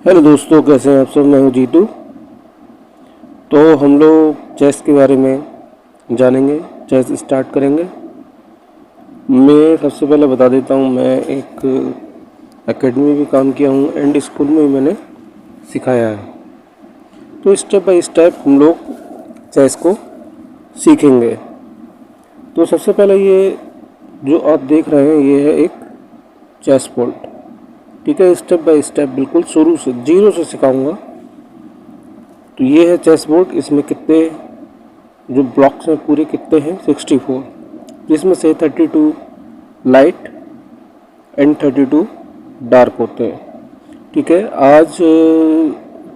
Hello दोस्तों, कैसे हैं आप सब। मैं हूं जीतू। तो हम लोग चेस के बारे में जानेंगे, चेस स्टार्ट करेंगे। मैं सबसे पहले बता देता हूं, मैं एक एकेडमी में भी काम किया हूं एंड स्कूल में भी मैंने सिखाया है। तो स्टेप बाय स्टेप हम लोग चेस को सीखेंगे। तो सबसे पहले ये जो आप देख रहे हैं ये है एक चेस बोर्ड, ठीक है। स्टेप बाय स्टेप बिल्कुल शुरू से जीरो से सिखाऊंगा। तो ये है चेस बोर्ड। इसमें कितने जो ब्लॉक्स हैं पूरे कितने हैं 64, जिसमें से 32 लाइट एंड 32 डार्क होते हैं, ठीक है। आज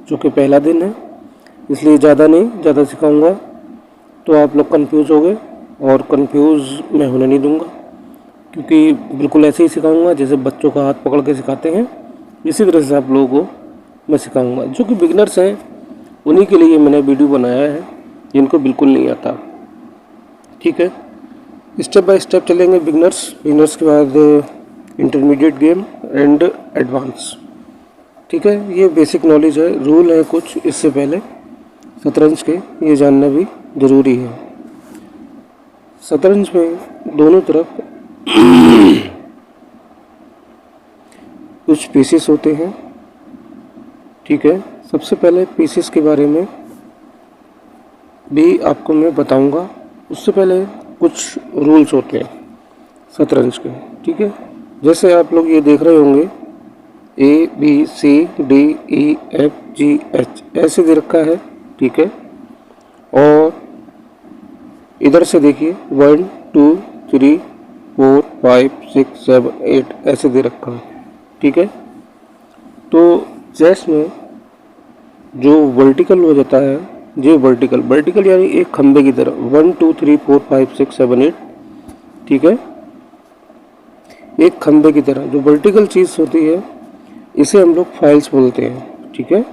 जो कि पहला दिन है इसलिए ज़्यादा सिखाऊंगा तो आप लोग कंफ्यूज हो गए, और कंफ्यूज मैं होने नहीं दूंगा, क्योंकि बिल्कुल ऐसे ही सिखाऊंगा जैसे बच्चों का हाथ पकड़ के सिखाते हैं। इसी तरह से आप लोगों को मैं सिखाऊंगा। जो कि बिगनर्स हैं उन्हीं के लिए मैंने वीडियो बनाया है, जिनको बिल्कुल नहीं आता, ठीक है। स्टेप बाय स्टेप चलेंगे। बिगनर्स के बाद इंटरमीडिएट गेम एंड एडवांस, ठीक है। ये बेसिक नॉलेज है, रूल है कुछ इससे पहले शतरंज के, ये जानना भी ज़रूरी है। शतरंज में दोनों तरफ कुछ पीसेस होते हैं, ठीक है। सबसे पहले पीसेस के बारे में भी आपको मैं बताऊंगा। उससे पहले कुछ रूल्स होते हैं शतरंज के, ठीक है। जैसे आप लोग ये देख रहे होंगे ABCDEFGH ऐसे दे रखा है, ठीक है। और इधर से देखिए 1 2 3 4 5 6 7 8 ऐसे दे रखा है, ठीक है। तो चेस में जो वर्टिकल हो जाता है, जो वर्टिकल यानी एक खंबे की तरह 1 2 3 4 5 6 7 8, ठीक है। एक खंबे की तरह जो वर्टिकल चीज़ होती है इसे हम लोग फाइल्स बोलते हैं, ठीक है।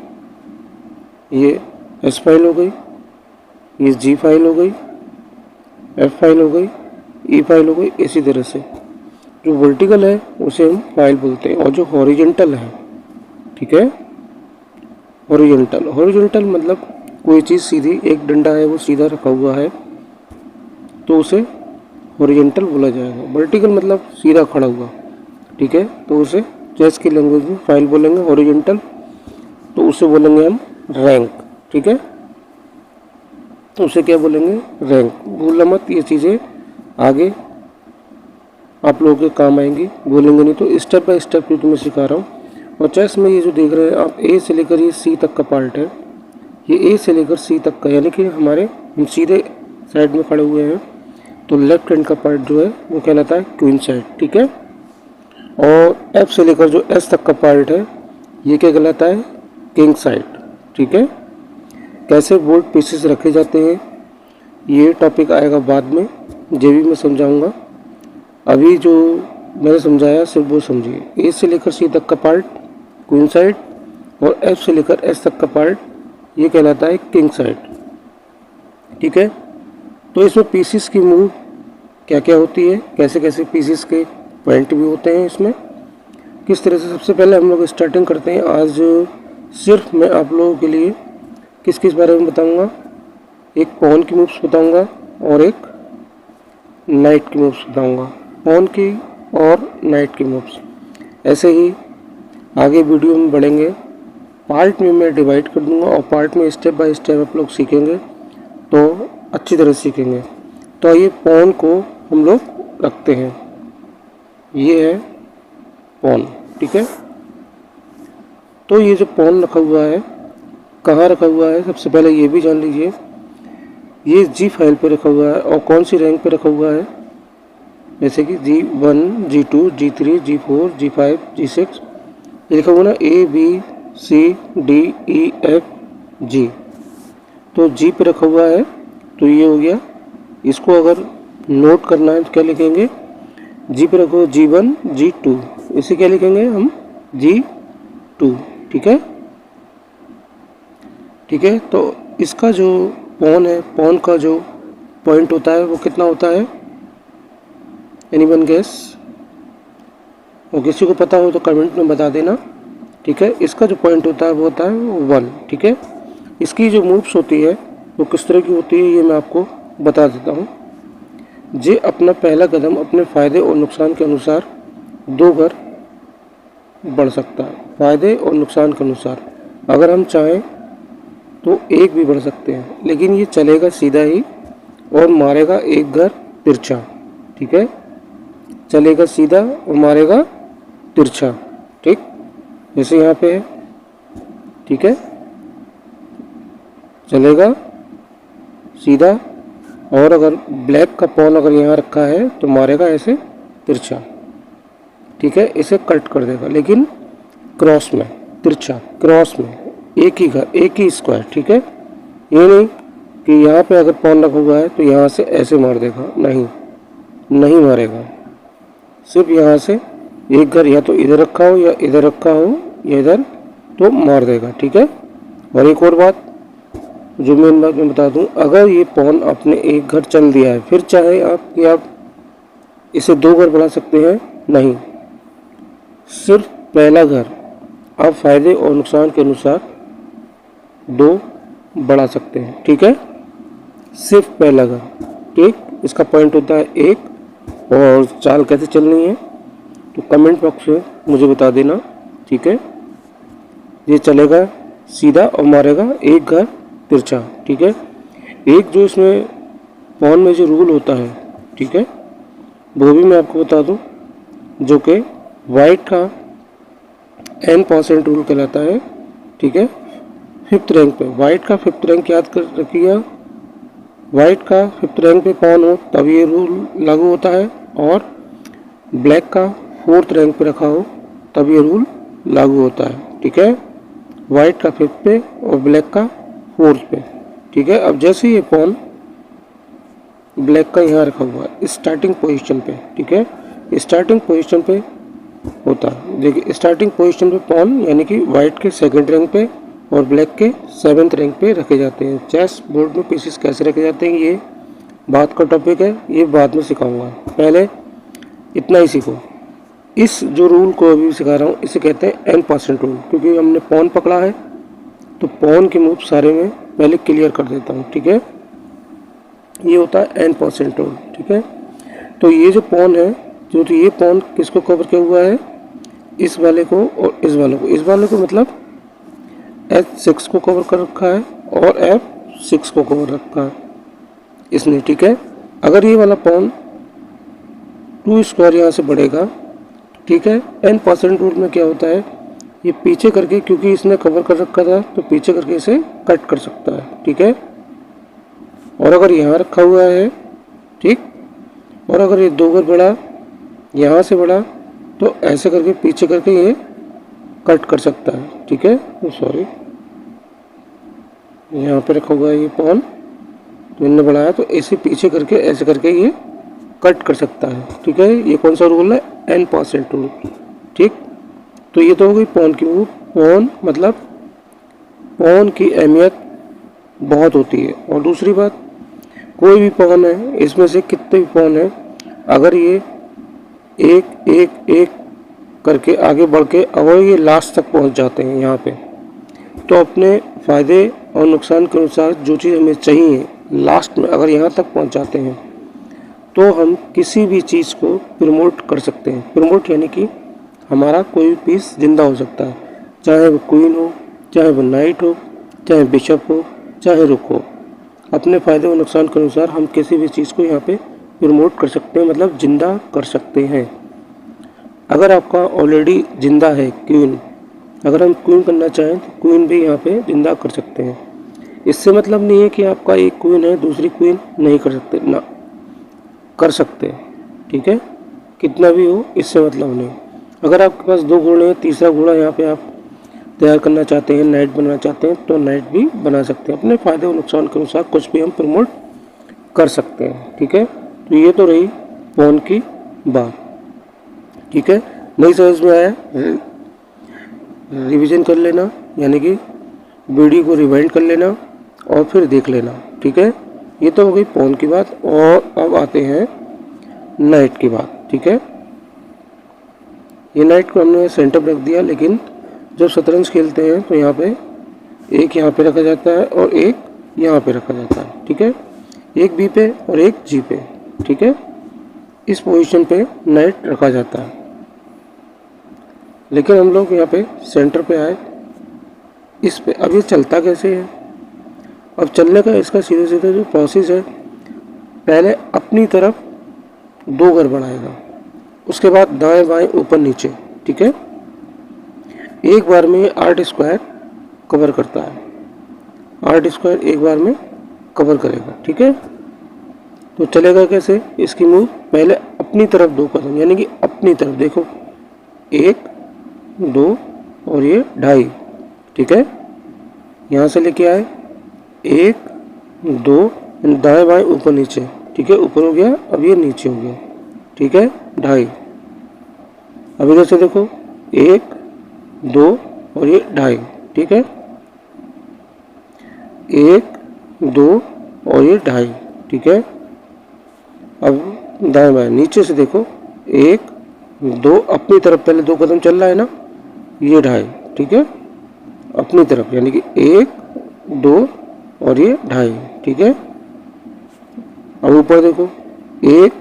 ये एस फाइल हो गई, ये जी फाइल हो गई, एफ फाइल हो गई, ई फाइल हो गई। इसी तरह से जो वर्टिकल है उसे हम फाइल बोलते हैं, और जो हॉरिजॉन्टल है, ठीक है। हॉरिजॉन्टल मतलब कोई चीज़ सीधी, एक डंडा है वो सीधा रखा हुआ है तो उसे हॉरिजॉन्टल बोला जाएगा। वर्टिकल मतलब सीधा खड़ा हुआ, ठीक है। तो उसे चेस की लैंग्वेज में फाइल बोलेंगे। हॉरिजॉन्टल तो उसे बोलेंगे हम रैंक, ठीक है। तो उसे क्या बोलेंगे, रैंक। भूलना मत, ये चीज़ें आगे आप लोगों के काम आएंगी, भूलेंगे नहीं। तो स्टेप बाय स्टेप जो मैं सिखा रहा हूँ। और चेस में ये जो देख रहे हैं आप, ए से लेकर ये सी तक का पार्ट है, ये ए से लेकर सी तक का, यानी कि हम सीधे साइड में खड़े हुए हैं तो लेफ्ट हैंड का पार्ट जो है वो कहलाता है क्वीन साइड, ठीक है। और एफ से लेकर जो एस तक का पार्ट है ये क्या कहलाता है, किंग साइड, ठीक है। कैसे बोर्ड पीसेस रखे जाते हैं ये टॉपिक आएगा बाद में, जो भी मैं समझाऊंगा। अभी जो मैंने समझाया सिर्फ वो समझिए। ए से लेकर सी तक का पार्ट क्वीन साइड, और एफ से लेकर एस तक का पार्ट ये कहलाता है किंग साइड, ठीक है। तो इसमें पीसेस की मूव क्या क्या होती है, कैसे कैसे पीसेस के पॉइंट भी होते हैं इसमें, किस तरह से। सबसे पहले हम लोग स्टार्टिंग करते हैं। आज सिर्फ मैं आप लोगों के लिए किस किस बारे में बताऊंगा, एक पॉन की मूव्स बताऊंगा और एक नाइट की मूव्स बताऊंगा, पॉन की और नाइट की मूव्स। ऐसे ही आगे वीडियो में बढ़ेंगे, पार्ट में मैं डिवाइड कर दूंगा, और पार्ट में स्टेप बाय स्टेप आप लोग सीखेंगे तो अच्छी तरह सीखेंगे। तो ये पॉन को हम लोग रखते हैं, ये है पॉन, ठीक है। तो ये जो पॉन रखा हुआ है कहाँ रखा हुआ है, सबसे पहले ये भी जान लीजिए। ये जी फाइल पे रखा हुआ है, और कौन सी रैंक पे रखा हुआ है, जैसे कि G1 G2 G3 G4 G5 G6 ये लिखा हुआ ना, ABCDEFG। तो जी पे रखा हुआ है तो ये हो गया। इसको अगर नोट करना है तो क्या लिखेंगे, जी पे रखो G1 G2, इसे क्या लिखेंगे हम G2, ठीक है, ठीक है। तो इसका जो पॉन है, पॉन का जो पॉइंट होता है वो कितना होता है, एनीवन गेस। और किसी को पता हो तो कमेंट में बता देना, ठीक है। इसका जो पॉइंट होता है वो होता है 1, ठीक है। इसकी जो मूव्स होती है वो किस तरह की होती है ये मैं आपको बता देता हूँ। जे अपना पहला कदम अपने फ़ायदे और नुकसान के अनुसार 2 घर बढ़ सकता है। फ़ायदे और नुकसान के अनुसार अगर हम चाहें तो 1 भी बढ़ सकते हैं, लेकिन ये चलेगा सीधा ही और मारेगा 1 घर तिरछा, ठीक है। चलेगा सीधा और मारेगा तिरछा, ठीक, जैसे यहाँ पे है, ठीक है। चलेगा सीधा और अगर ब्लैक का पॉन अगर यहाँ रखा है तो मारेगा ऐसे तिरछा, ठीक है। इसे कट कर देगा, लेकिन क्रॉस में, तिरछा क्रॉस में, एक ही घर, एक ही स्क्वायर, ठीक है। ये नहीं कि यहाँ पे अगर पॉन रखा हुआ है तो यहाँ से ऐसे मार देगा, नहीं, नहीं मारेगा। सिर्फ यहाँ से एक घर या तो इधर रखा हो या इधर रखा हो या इधर, तो मार देगा, ठीक है। और एक और बात जो मैं बता दूं, अगर ये पॉन आपने एक घर चल दिया है, फिर चाहे आप कि आप इसे 2 घर बढ़ा सकते हैं, नहीं, सिर्फ पहला घर आप फायदे और नुकसान के अनुसार 2 बढ़ा सकते हैं, ठीक है। सिर्फ पहला घर, ठीक। इसका पॉइंट होता है 1। और चाल कैसे चलनी है तो कमेंट बॉक्स में मुझे बता देना, ठीक है। ये चलेगा सीधा और मारेगा 1 घर तिरछा, ठीक है। एक जो इसमें पॉन में जो रूल होता है, ठीक है, वो भी मैं आपको बता दूं, जो कि वाइट का n% रूल कहलाता है, ठीक है। 5th रैंक पे वाइट का 5th रैंक याद कर रखिएगा। वाइट का 5th रैंक पे पॉन हो तब ये रूल लागू होता है, और ब्लैक का 4th रैंक पे रखा हो तब ये रूल लागू होता है, ठीक है। वाइट का 5th पे और ब्लैक का 4th पे, ठीक है। अब जैसे ये पॉन ब्लैक का यहाँ रखा हुआ है स्टार्टिंग पोजीशन पे, ठीक है, स्टार्टिंग पोजीशन पे होता है। देखिए स्टार्टिंग पोजीशन पे पॉन यानी कि वाइट के 2nd रैंक पे और ब्लैक के 7th रैंक पे रखे जाते हैं। चेस बोर्ड में पीसेस कैसे रखे जाते हैं ये बात का टॉपिक है, ये बाद में सिखाऊंगा, पहले इतना ही सीखो। इस जो रूल को अभी सिखा रहा हूँ इसे कहते हैं n% रूल, क्योंकि हमने पॉन पकड़ा है तो पॉन के मूव सारे में पहले क्लियर कर देता हूँ, ठीक है। ये होता है n% रूल, ठीक है। तो ये जो पॉन है, जो तो ये पॉन किसको कवर किया हुआ है, इस वाले को और इस वाले को। इस वाले को मतलब H6 को कवर कर रखा है और F6 को कवर रखा है इसने, ठीक है। अगर ये वाला पॉन 2 स्क्वायर यहाँ से बढ़ेगा, ठीक है, n% रूल में क्या होता है, ये पीछे करके, क्योंकि इसने कवर कर रखा था तो पीछे करके इसे कट कर सकता है, ठीक है। और अगर यहाँ रखा हुआ है, ठीक, और अगर ये 2 घर बढ़ा, यहाँ से बढ़ा, तो ऐसे करके पीछे करके ये कट कर सकता है, ठीक है। सॉरी, यहाँ पे रखा हुआ है ये पॉन, तो इन्होंने बढ़ाया तो ऐसे पीछे करके ऐसे करके ये कट कर सकता है, ठीक है। ये कौन सा रूल है, n% रूल, ठीक। तो ये तो हो गई पॉन की मूव। पॉन मतलब पॉन की अहमियत बहुत होती है। और दूसरी बात, कोई भी पॉन है, इसमें से कितने भी पॉन है, अगर ये एक एक एक करके आगे बढ़ के अगर ये लास्ट तक पहुंच जाते हैं यहाँ पे, तो अपने फ़ायदे और नुकसान के अनुसार जो चीज़ हमें चाहिए लास्ट में अगर यहाँ तक पहुँच जाते हैं तो हम किसी भी चीज़ को प्रमोट कर सकते हैं। प्रमोट यानी कि हमारा कोई भी पीस जिंदा हो सकता है, चाहे वो क्वीन हो, चाहे वो नाइट हो, चाहे बिशप हो, चाहे रुक हो। अपने फ़ायदे और नुकसान के अनुसार हम किसी भी चीज़ को यहाँ पे प्रमोट कर सकते हैं, मतलब जिंदा कर सकते हैं। अगर आपका ऑलरेडी जिंदा है क्वीन, अगर हम क्वीन करना चाहें तो क्वीन भी यहाँ पे जिंदा कर सकते हैं। इससे मतलब नहीं है कि आपका एक क्वीन है दूसरी क्वीन नहीं कर सकते, ना, कर सकते हैं, ठीक है, कितना भी हो, इससे मतलब नहीं। अगर आपके पास 2 घोड़े हैं, तीसरा घोड़ा यहाँ पे आप तैयार करना चाहते हैं, नाइट बनाना चाहते हैं, तो नाइट भी बना सकते हैं। अपने फ़ायदे और नुकसान के अनुसार कुछ भी हम प्रमोट कर सकते हैं, ठीक है। तो ये तो रही पॉन की बात, ठीक है। नहीं समझ में आया, रिवीजन कर लेना, यानी कि वीडियो को रिवाइंड कर लेना और फिर देख लेना, ठीक है। ये तो हो गई पॉन की बात। और अब आते हैं नाइट की बात, ठीक है। ये नाइट को हमने सेंटर पर रख दिया, लेकिन जब शतरंज खेलते हैं तो यहाँ पे एक यहाँ पे रखा जाता है और एक यहाँ पे रखा जाता है, ठीक है, एक बी पे और एक जी पे, ठीक है। इस पोजीशन पे नाइट रखा जाता है। लेकिन हम लोग यहाँ पे सेंटर पे आए इस पे। अब ये चलता कैसे है? अब चलने का इसका सीधे सीधे जो प्रोसेस है, पहले अपनी तरफ 2 घर बढ़ाएगा, उसके बाद दाएं बाएं ऊपर नीचे, ठीक है। एक बार में 8 स्क्वायर कवर करता है, 8 स्क्वायर एक बार में कवर करेगा, ठीक है। तो चलेगा कैसे? इसकी मूव पहले अपनी तरफ 2 कदम, यानी कि अपनी तरफ देखो 1 2 और ये 2.5, ठीक है। यहाँ से लेके आए 1 2, दाएं बाएं ऊपर नीचे, ठीक है, ऊपर हो गया, अब ये नीचे हो गया, ठीक है, 2.5। अब इधर से देखो 1 2 और ये 2.5, ठीक है, 1 2 और ये 2.5, ठीक है। अब दाएं बाएं नीचे से देखो 1 2, अपनी तरफ पहले 2 कदम चल रहा है ना, ये 2.5, ठीक है, अपनी तरफ, यानी कि 1 2 और ये 2.5, ठीक है। अब ऊपर देखो 1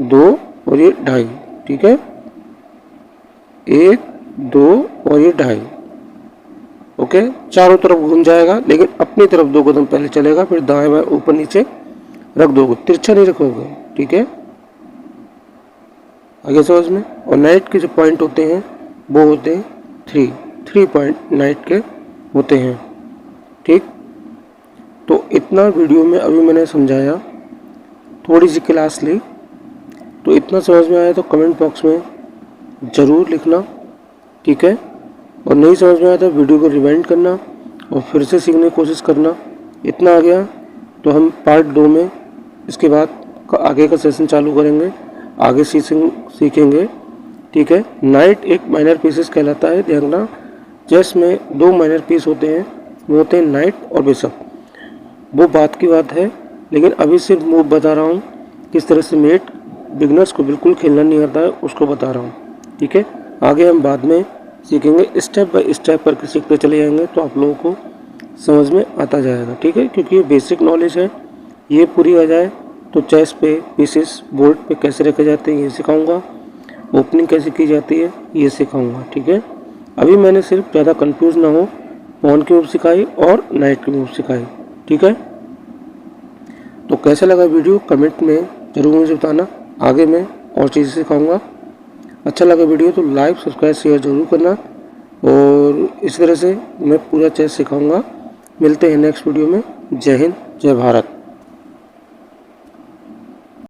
2 और ये 2.5, ठीक है, 1 2 और ये 2.5, ओके। चारों तरफ घूम जाएगा, लेकिन अपनी तरफ 2 कदम पहले चलेगा, फिर दाएं बाएं ऊपर नीचे रख दोगे, तिरछा नहीं रखोगे, ठीक है। आगे समझ में। और नाइट के जो पॉइंट होते हैं वो होते हैं 3 पॉइंट नाइट के होते हैं, ठीक। तो इतना वीडियो में अभी मैंने समझाया, थोड़ी सी क्लास ली, तो इतना समझ में आया तो कमेंट बॉक्स में ज़रूर लिखना, ठीक है। और नहीं समझ में आया तो वीडियो को रिवाइंड करना और फिर से सीखने की कोशिश करना। इतना आ गया तो हम पार्ट 2 में इसके बाद आगे का सेशन चालू करेंगे, आगे सीखेंगे, ठीक है। नाइट एक माइनर पीसेस कहलाता है, ध्यान रखना। चेस में 2 माइनर पीस होते हैं, वो होते हैं नाइट और बिशप। वो बात की बात है, लेकिन अभी सिर्फ मूव बता रहा हूँ, किस तरह से मेट बिगनर्स को बिल्कुल खेलना नहीं आता है उसको बता रहा हूँ, ठीक है। आगे हम बाद में सीखेंगे, स्टेप बाय स्टेप करके सीखते चले जाएंगे, तो आप लोगों को समझ में आता जाएगा, ठीक है। क्योंकि ये बेसिक नॉलेज है, ये पूरी आ जाए तो चेस पे पीसेस बोर्ड पे कैसे रखे जाते हैं ये सिखाऊंगा, ओपनिंग कैसे की जाती है ये सिखाऊंगा, ठीक है। अभी मैंने सिर्फ ज़्यादा कंफ्यूज ना हो, पॉन की मूव सिखाई और नाइट की मूव सिखाई, ठीक है। तो कैसा लगा वीडियो कमेंट में ज़रूर मुझे बताना, आगे मैं और चीज़ें सिखाऊंगा। अच्छा लगा वीडियो तो लाइक सब्सक्राइब शेयर ज़रूर करना, और इस तरह से मैं पूरा चेस सिखाऊंगा। मिलते हैं नेक्स्ट वीडियो में। जय हिंद, जय भारत।